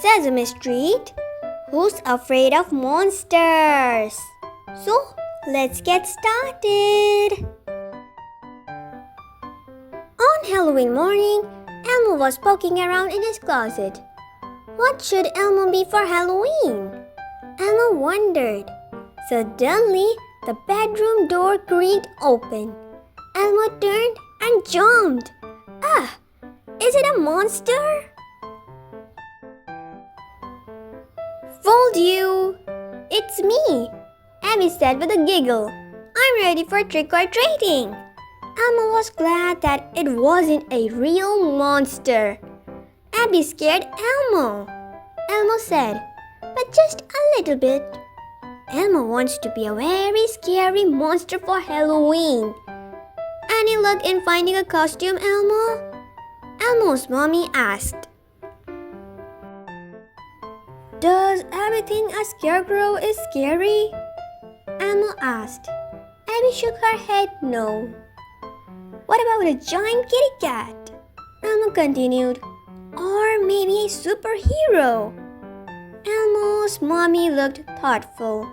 Sesame Street. Who's afraid of monsters? So, let's get started. On Halloween morning, Elmo was poking around in his closet. What should Elmo be for Halloween? Elmo wondered. Suddenly, the bedroom door creaked open. Elmo turned and jumped. Ah! Is it a monster? Fooled you! It's me, Abby said with a giggle. I'm ready for trick-or-treating. Elmo was glad that it wasn't a real monster. Abby scared Elmo. Elmo said, but just a little bit. Elmo wants to be a very scary monster for Halloween. Any luck in finding a costume, Elmo? Elmo's mommy asked. Does Abby think a scarecrow is scary? Elmo asked. Abby shook her head no. What about a giant kitty cat? Elmo continued. Or maybe a superhero? Elmo's mommy looked thoughtful.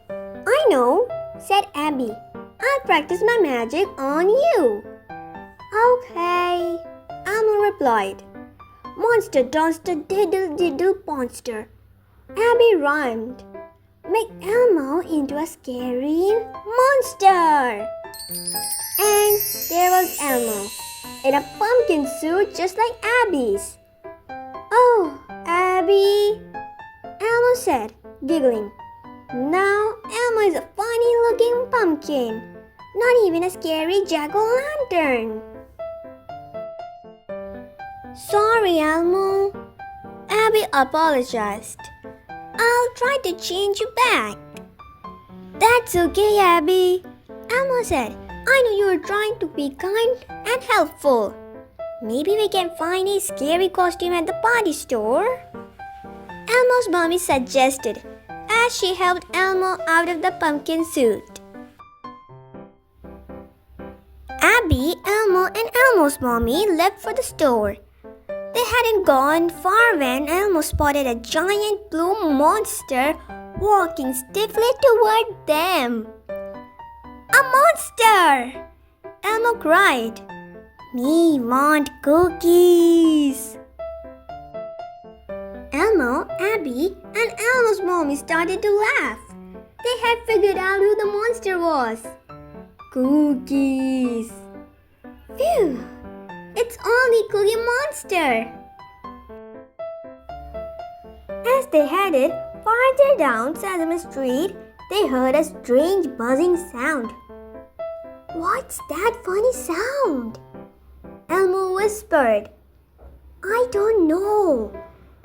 I know, said Abby. I'll practice my magic on you. Okay, Elmo replied. Monster Donster Diddle Diddle Monster. Abby rhymed. Make Elmo into a scary monster. And there was Elmo, in a pumpkin suit just like Abby's. Oh, Abby, Elmo said, giggling. Now Elmo is a funny-looking pumpkin, not even a scary jack-o'-lantern. Sorry, Elmo. Abby apologized. I'll try to change you back. That's okay, Abby, Elmo said. I know you were trying to be kind and helpful. Maybe we can find a scary costume at the party store. Elmo's mommy suggested as she helped Elmo out of the pumpkin suit. Abby, Elmo, and Elmo's mommy left for the store. They hadn't gone far when Elmo spotted a giant blue monster walking stiffly toward them. A monster! Elmo cried. Me want cookies. Elmo, Abby, and Elmo's mommy started to laugh. They had figured out who the monster was. Cookies. Phew! It's only Cookie Monster. As they headed farther down Sesame Street, they heard a strange buzzing sound. What's that funny sound? Elmo whispered. I don't know.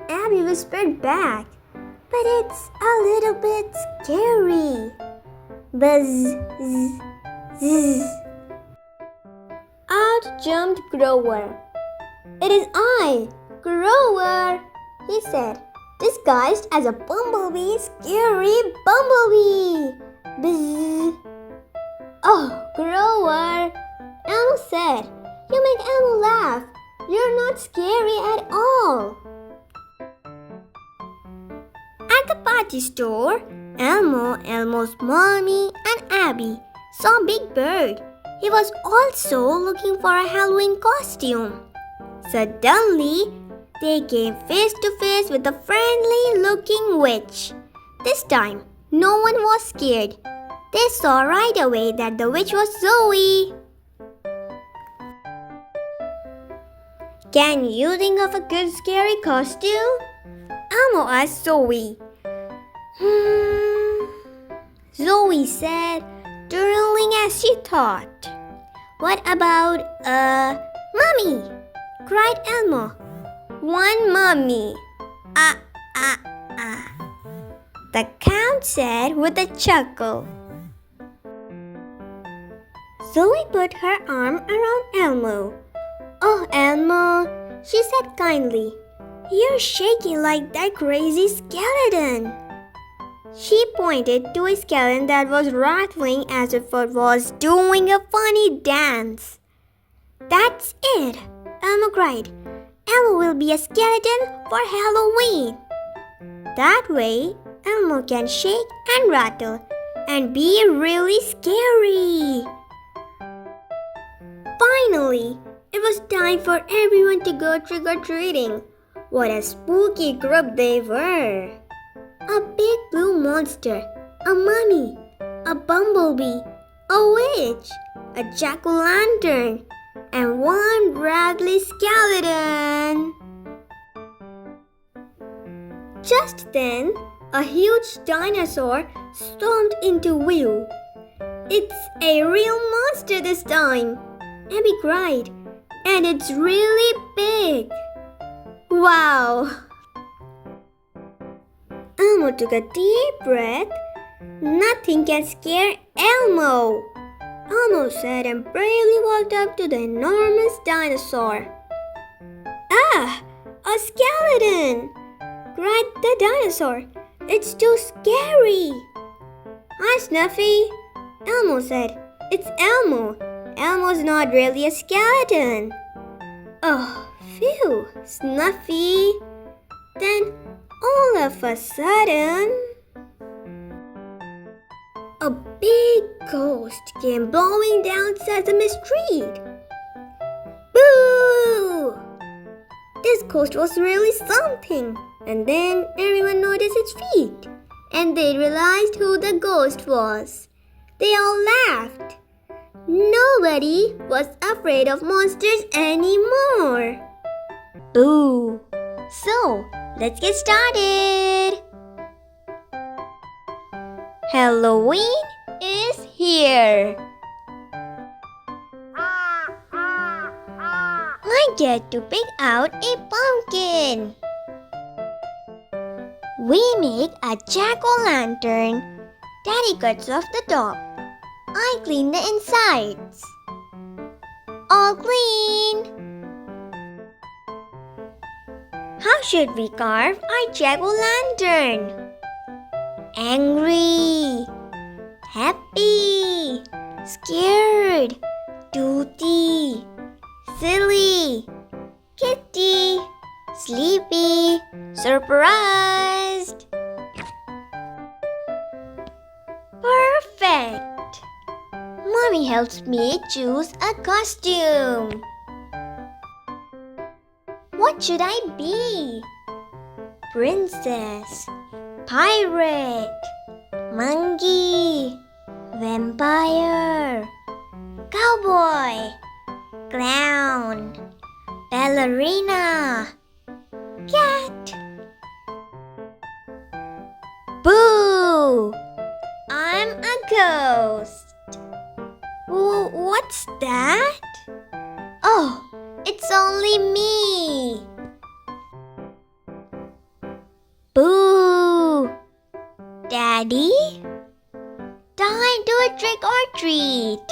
Abby whispered back. But it's a little bit scary. Buzz, zzz, zzz. Out jumped Grover. It is I, Grover, he said, disguised as a bumblebee, scary bumblebee. Buzz. Oh, Grover, Elmo said, you make Elmo laugh. You're not scary at all. At the party store, Elmo, Elmo's mommy, and Abby saw Big Bird. He was also looking for a Halloween costume. Suddenly, they came face to face with a friendly-looking witch. This time, no one was scared. They saw right away that the witch was Zoe. Can you think of a good scary costume? Elmo asked Zoe. Zoe said, twirling as she thought. What about mummy? Cried Elmo. One mummy. The Count said with a chuckle. Zoe put her arm around Elmo. Oh, Elmo, she said kindly. You're shaking like that crazy skeleton. She pointed to a skeleton that was rattling as if it was doing a funny dance. That's it, Elmo cried. Elmo will be a skeleton for Halloween. That way, Elmo can shake and rattle and be really scary. Finally, it was time for everyone to go trick-or-treating. What a spooky group they were! A big blue monster, a mummy, a bumblebee, a witch, a jack-o'-lantern, and one Bradley skeleton. Just then, a huge dinosaur stormed into view. It's a real monster this time, Abby cried, and it's really big. Wow! Elmo took a deep breath. Nothing can scare Elmo, Elmo said and bravely walked up to the enormous dinosaur. Ah! A skeleton! Cried the dinosaur. It's too scary. Hi, Snuffy, Elmo said. It's Elmo. Elmo's not really a skeleton. Oh, phew, Snuffy. Then, all of a sudden, a big ghost came blowing down Sesame Street. Boo! This ghost was really something. And then everyone noticed its feet. And they realized who the ghost was. They all laughed. Nobody was afraid of monsters anymore. Boo! So, let's get started. Halloween is here. I get to pick out a pumpkin. We make a jack-o'-lantern. Daddy cuts off the top. I clean the insides. All clean. How should we carve our jack-o'-lantern? Angry, happy, scared, toothy, silly, kitty, sleepy, surprised. Perfect! Mommy helps me choose a costume. What should I be? Princess, pirate, monkey, vampire, cowboy, clown, ballerina, cat. Boo! I'm a ghost. What's that? Oh, it's only me. Boo! Daddy? Time to a trick or treat.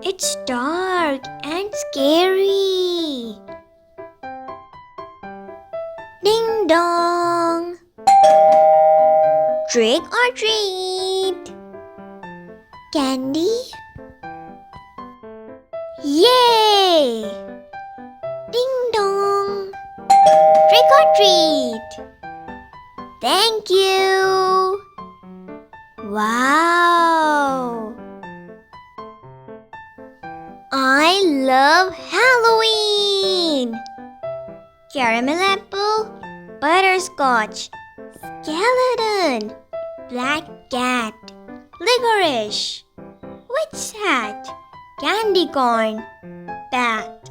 It's dark and scary. Ding dong. Trick or treat. Candy? Yay! Ding dong. Trick or treat. Thank you. Wow! I love Halloween! Caramel apple, butterscotch, skeleton, black cat, licorice, witch hat, candy corn, bat,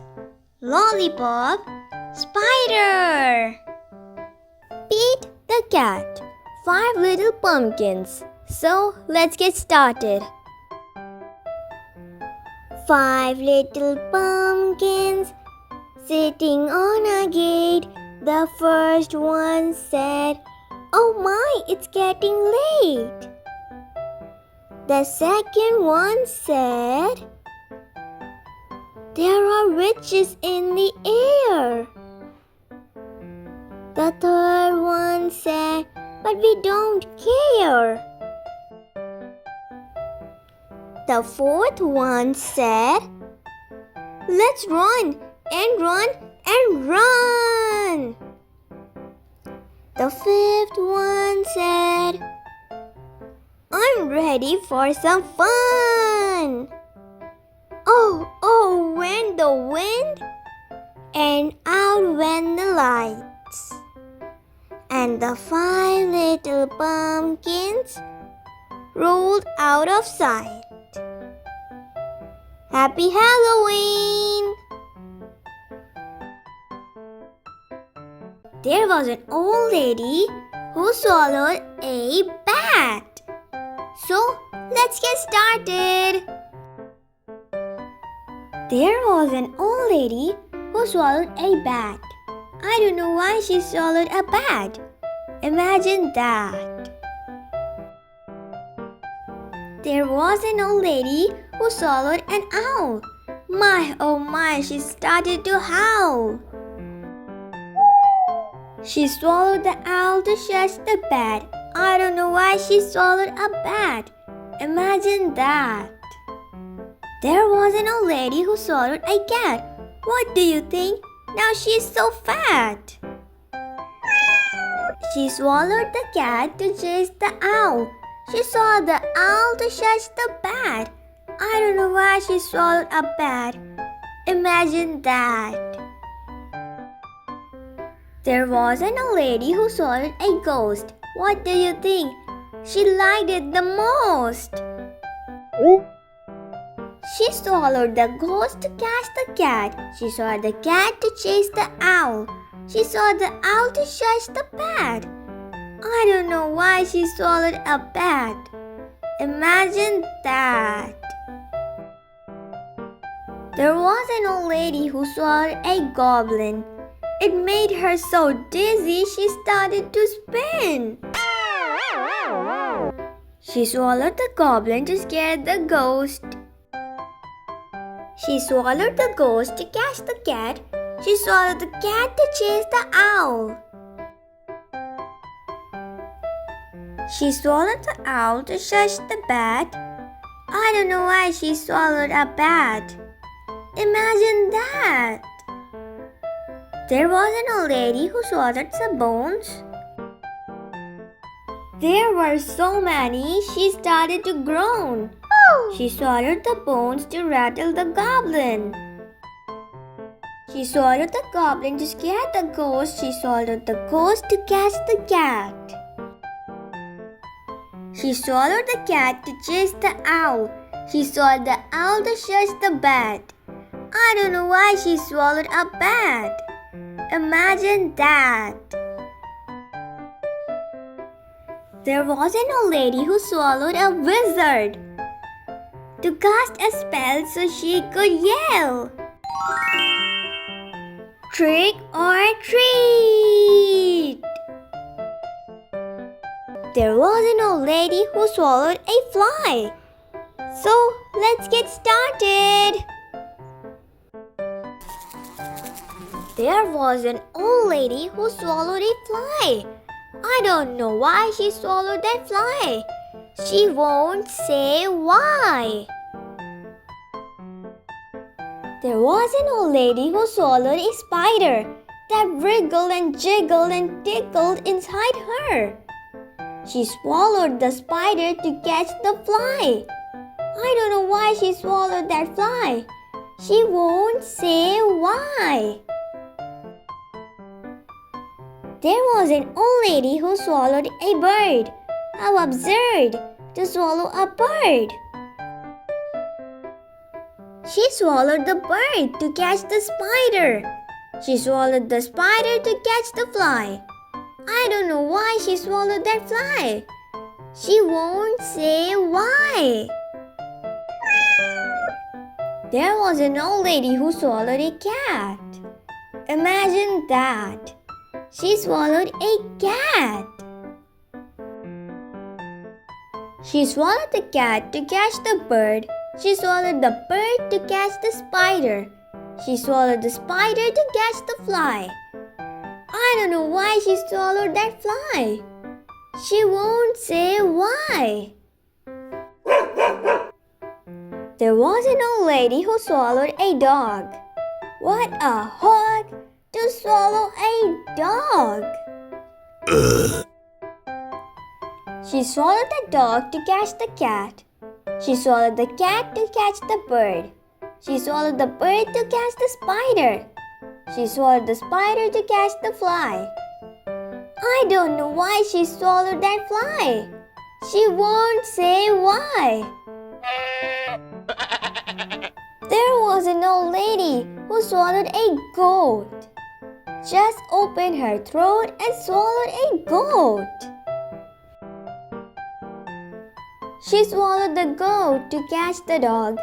lollipop, spider. Pete the cat, 5 little pumpkins. So let's get started. 5 little pumpkins sitting on a gate. The first one said, "Oh my, it's getting late." The second one said, "There are witches in the air." The third one said, "But we don't care." The fourth one said, "Let's run, and run and run. The fifth one said, I'm ready for some fun. Oh, went the wind, and out went the lights. And the 5 little pumpkins rolled out of sight. Happy Halloween! There was an old lady who swallowed a bat. So, let's get started. There was an old lady who swallowed a bat. I don't know why she swallowed a bat. Imagine that. There was an old lady who swallowed an owl. My, oh my, she started to howl. She swallowed the owl to shush the bat. I don't know why she swallowed a bat. Imagine that. There was an old lady who swallowed a cat. What do you think? Now she's so fat. She swallowed the cat to chase the owl. She swallowed the owl to shush the bat. I don't know why she swallowed a bat. Imagine that. There was an old lady who swallowed a ghost. What do you think? She liked it the most. She swallowed the ghost to catch the cat. She swallowed the cat to chase the owl. She swallowed the owl to shush the bat. I don't know why she swallowed a bat. Imagine that. There was an old lady who swallowed a goblin. It made her so dizzy she started to spin. She swallowed the goblin to scare the ghost. She swallowed the ghost to catch the cat. She swallowed the cat to chase the owl. She swallowed the owl to shush the bat. I don't know why she swallowed a bat. Imagine that. There was an old lady who swallowed some bones. There were so many, she started to groan. She swallowed the bones to rattle the goblin. She swallowed the goblin to scare the ghost. She swallowed the ghost to catch the cat. She swallowed the cat to chase the owl. She swallowed the owl to shush the bat. I don't know why she swallowed a bat. Imagine that. There was an old lady who swallowed a wizard to cast a spell so she could yell, trick or treat. There was an old lady who swallowed a fly. So let's get started. There was an old lady who swallowed a fly. I don't know why she swallowed that fly. She won't say why. There was an old lady who swallowed a spider that wriggled and jiggled and tickled inside her. She swallowed the spider to catch the fly. I don't know why she swallowed that fly. She won't say why. There was an old lady who swallowed a bird. How absurd to swallow a bird. She swallowed the bird to catch the spider. She swallowed the spider to catch the fly. I don't know why she swallowed that fly. She won't say why. There was an old lady who swallowed a cat. Imagine that. She swallowed a cat. She swallowed the cat to catch the bird. She swallowed the bird to catch the spider. She swallowed the spider to catch the fly. I don't know why she swallowed that fly. She won't say why. There was an old lady who swallowed a dog. What a hog to swallow a dog! She swallowed the dog to catch the cat. She swallowed the cat to catch the bird. She swallowed the bird to catch the spider. She swallowed the spider to catch the fly. I don't know why she swallowed that fly. She won't say why. There was an old lady who swallowed a goat. Just opened her throat and swallowed a goat. She swallowed the goat to catch the dog.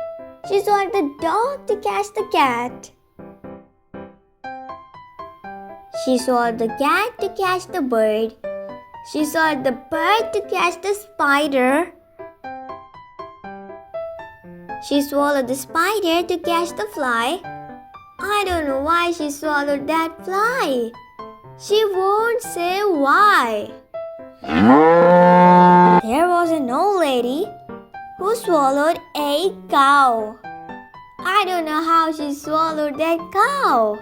She swallowed the dog to catch the cat. She swallowed the cat to catch the bird. She swallowed the bird to catch the spider. She swallowed the spider to catch the fly. I don't know why she swallowed that fly. She won't say why. There was an old lady who swallowed a cow. I don't know how she swallowed that cow.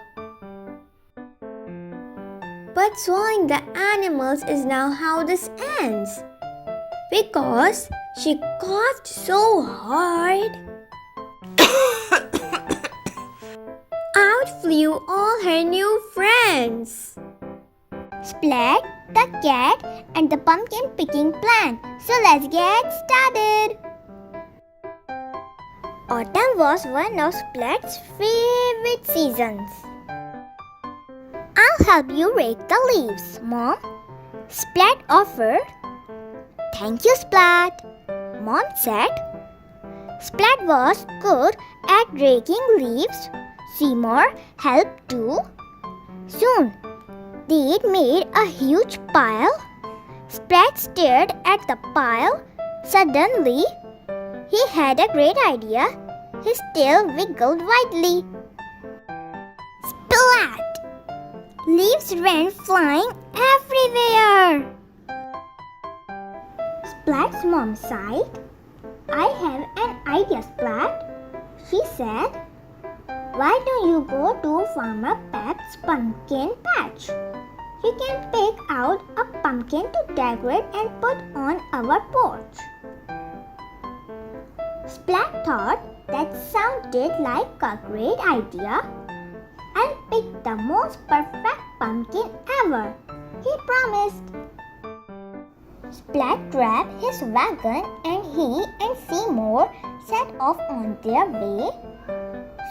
But swallowing the animals is now how this ends. Because she coughed so hard. Out flew all her new friends. Splat, the cat, and the pumpkin picking plant. So let's get started. Autumn was one of Splat's favorite seasons. I'll help you rake the leaves, Mom. Splat offered. Thank you, Splat, Mom said. Splat was good at raking leaves. Seymour helped too. Soon, they'd made a huge pile. Splat stared at the pile. Suddenly, he had a great idea. His tail wiggled widely. Splat! Leaves ran flying everywhere. Splat's mom sighed. I have an idea, Splat, she said. Why don't you go to Farmer Pep's pumpkin patch? You can pick out a pumpkin to decorate and put on our porch. Splat thought that sounded like a great idea. I'll pick the most perfect pumpkin ever, he promised. Splat grabbed his wagon and he and Seymour set off on their way.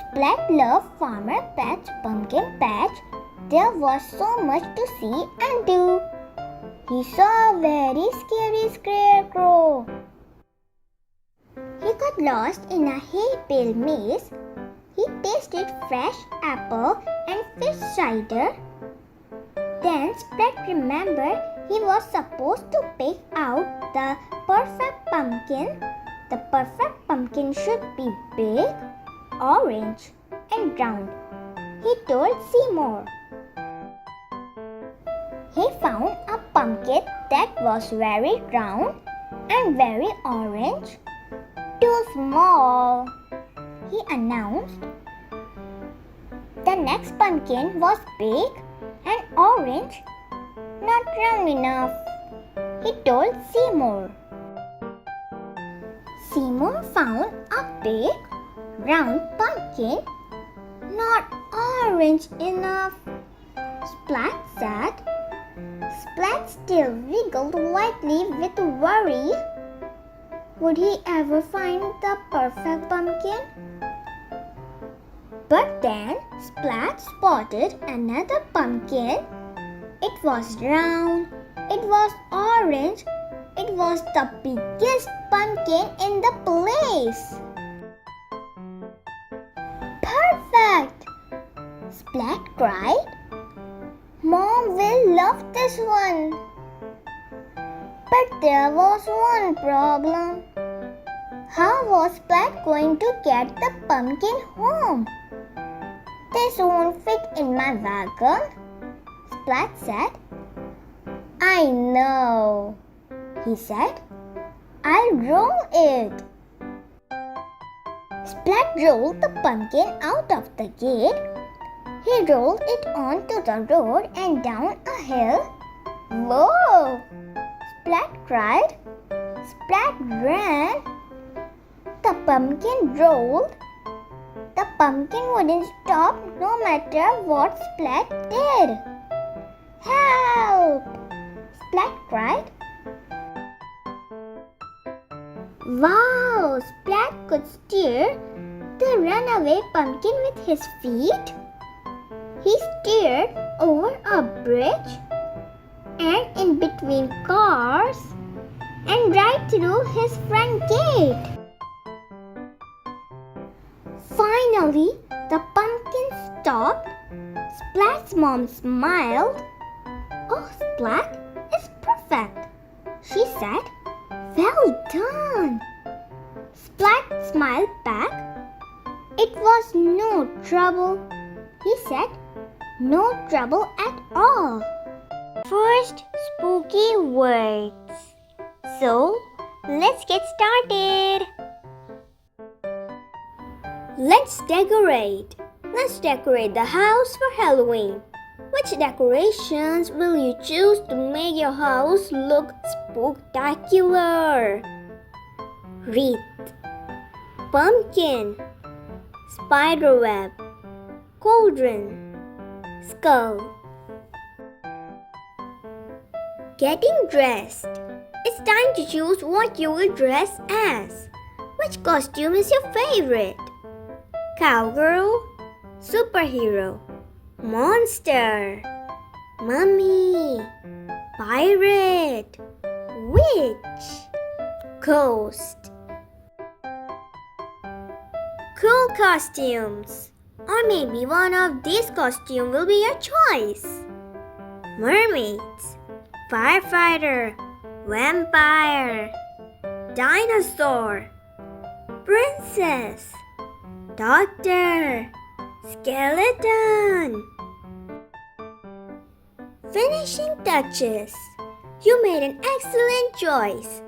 Splat loved Farmer Pep's pumpkin patch. There was so much to see and do. He saw a very scary scarecrow. He got lost in a hay bale maze. He tasted fresh apple and fish cider. Then Splat remembered he was supposed to pick out the perfect pumpkin. The perfect pumpkin should be big, orange, and round, he told Seymour. He found a pumpkin that was very round and very orange. Too small, he announced. The next pumpkin was big and orange, not round enough, he told Seymour. Seymour found a big, round pumpkin, not orange enough, Splat said. Splat still wiggled widely with worry. Would he ever find the perfect pumpkin? But then Splat spotted another pumpkin. It was round, it was orange, it was the biggest pumpkin in the place. Perfect! Splat cried. Mom will love this one. But there was one problem. How was Splat going to get the pumpkin home? This won't fit in my wagon, Splat said. I know, he said. I'll roll it. Splat rolled the pumpkin out of the gate He rolled it onto the road and down a hill. Whoa! Splat cried. Splat ran. The pumpkin rolled. The pumpkin wouldn't stop no matter what Splat did. Help! Splat cried. Wow! Splat could steer the runaway pumpkin with his feet. He steered over a bridge and in between cars and right through his front gate. Finally, the pumpkin stopped. Splat's mom smiled. Oh, Splat is perfect, she said. Well done. Splat smiled back. It was no trouble, he said. No trouble at all. First, spooky words. So, let's get started. Let's decorate. Let's decorate the house for Halloween. Which decorations will you choose to make your house look spooktacular? Wreath, pumpkin, spiderweb, cauldron, skull. Getting dressed. It's time to choose what you will dress as. Which costume is your favorite? Cowgirl, superhero, monster, mummy, pirate, witch, ghost. Cool costumes. Or maybe one of these costumes will be your choice. Mermaids, firefighter, vampire, dinosaur, princess, doctor, skeleton. Finishing touches. You made an excellent choice.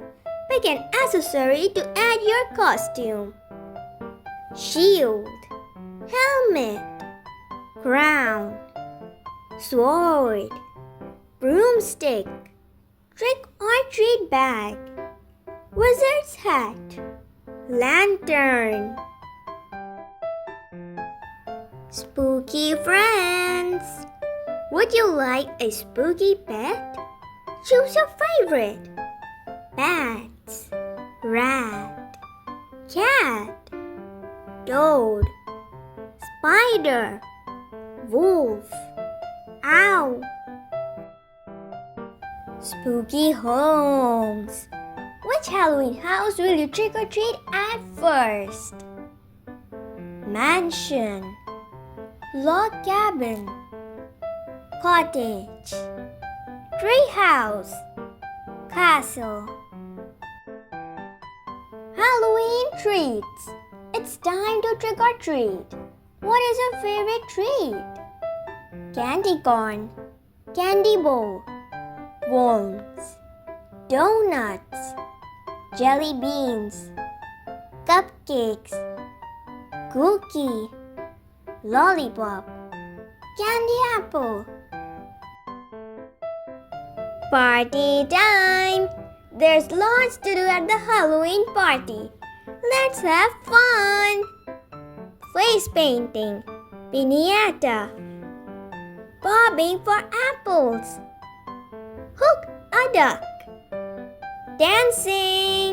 Pick an accessory to add your costume. Shield, helmet, crown, sword, broomstick, trick or treat bag, wizard's hat, lantern. Spooky friends. Would you like a spooky pet? Choose your favorite. Bats, rat, cat, toad, spider, wolf, owl. Spooky homes. Which Halloween house will you trick or treat at first? Mansion, log cabin, cottage, tree house, castle. Halloween treats. It's time to trick or treat. What is your favorite treat? Candy corn, candy bowl, worms, donuts, jelly beans, cupcakes, cookie, lollipop, candy apple. Party time! There's lots to do at the Halloween party. Let's have fun! Face painting, piñata, bobbing for apples, hook a duck, dancing.